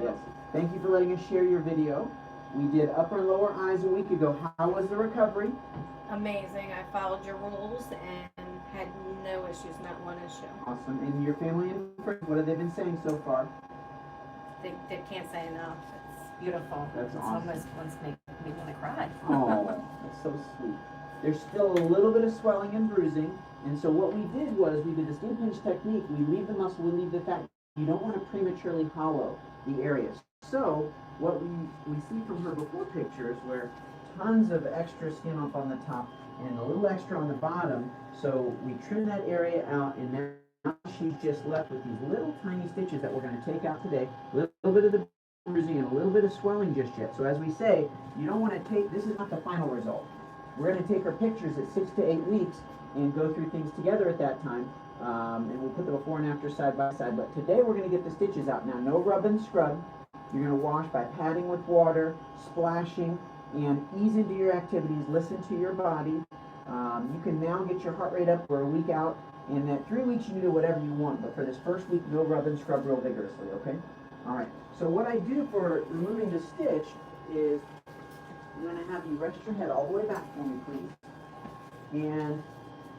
Yes. Thank you for letting us share your video. We did upper and lower eyes a week ago. How was the recovery? Amazing. I followed your rules and had no issues, not one issue. Awesome. And your family and friends, what have they been saying so far? They can't say enough. It's beautiful. That's It's awesome. almost wants to make me want to cry. Oh, that's so sweet. There's still a little bit of swelling and bruising, and so what we did was we did the skin pinch technique. We leave the muscle, we leave the fat. You don't want to prematurely hollow the areas. So what we see from her before pictures where tons of extra skin up on the top and a little extra on the bottom. So we trim that area out, and now she's just left with these little tiny stitches that we're going to take out today. A little bit of the bruising and a little bit of swelling just yet. So as we say, you don't want to take, this is not the final result. We're going to take her pictures at 6 to 8 weeks and go through things together at that time. And we'll put the before and after side by side. But today we're going to get the stitches out. Now, no rub and scrub. You're going to wash by patting with water, splashing, and ease into your activities. Listen to your body. You can now get your heart rate up for a week out. And at 3 weeks, you can do whatever you want. But for this first week, no rub and scrub real vigorously, okay? All right. So what I do for removing the stitch is I'm going to have you rest your head all the way back for me, please. And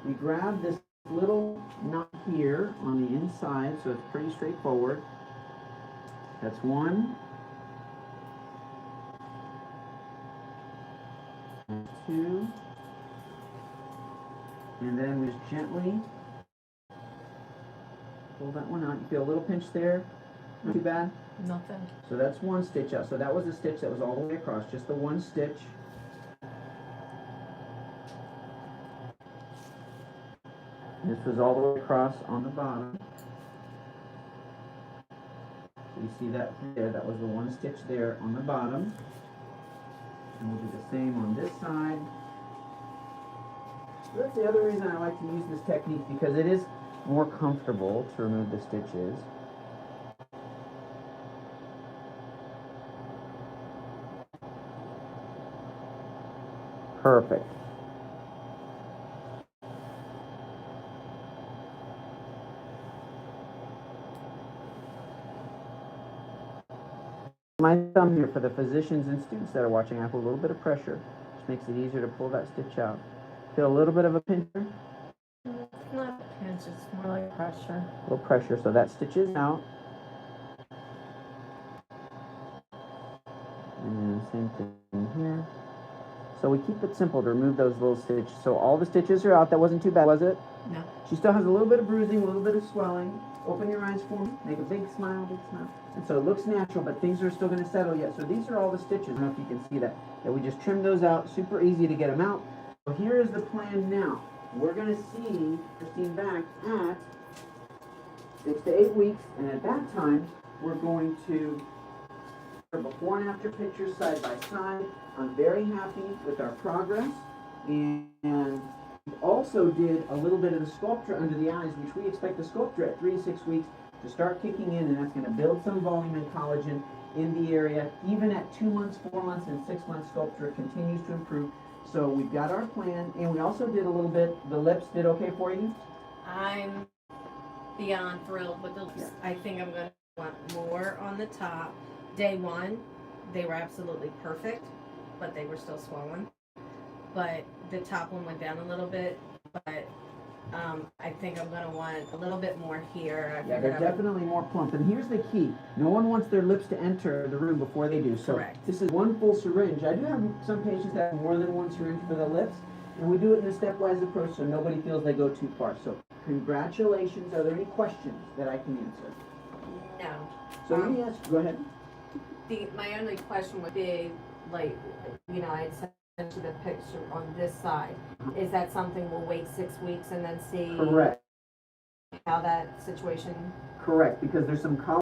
we grab this little knot here on the inside, so it's pretty straightforward. That's one. And two. And then we just gently pull that one out. You feel a little pinch there? Not too bad? Nothing. So that's one stitch out. So that was a stitch that was all the way across, just the one stitch. This was all the way across on the bottom. So you see that there, that was the one stitch there on the bottom. And we'll do the same on this side. So that's the other reason I like to use this technique, because it is more comfortable to remove the stitches. Perfect. My thumb here for the physicians and students that are watching, I have a little bit of pressure, which makes it easier to pull that stitch out. Feel a little bit of a pincher? It's not a pinch, it's more like pressure. A little pressure, so that stitch is out. And same thing here. So we keep it simple to remove those little stitches. So all the stitches are out. That wasn't too bad, was it? No. She still has a little bit of bruising, a little bit of swelling. Open your eyes for me. Make a big smile, big smile. And so it looks natural, but things are still going to settle yet. So these are all the stitches. I don't know if you can see that. That we just trim those out. Super easy to get them out. So here is the plan now. We're going to see Christine back at 6 to 8 weeks. And at that time, we're going to before and after pictures side by side. I'm very happy with our progress, and we also did a little bit of the sculpture under the eyes, which we expect the sculpture at 3 to 6 weeks to start kicking in, and that's going to build some volume and collagen in the area. Even at 2 months, 4 months, and 6 months, sculpture continues to improve. So we've got our plan, and we also did a little bit, the lips did okay for you? I'm beyond thrilled with the lips. Yeah. I think I'm going to want more on the top. Day one, they were absolutely perfect, but they were still swollen. But the top one went down a little bit, but I think I'm going to want a little bit more here. Yeah, they're definitely more plump. And here's the key. No one wants their lips to enter the room before they do. So Correct. This is one full syringe. I do have some patients that have more than one syringe for the lips, and we do it in a stepwise approach so nobody feels they go too far. So congratulations. Are there any questions that I can answer? No. So let me ask, go ahead. My only question would be, like, you know, I sent you the picture on this side. Is that something we'll wait 6 weeks and then see Correct. how that situation? Correct, because there's some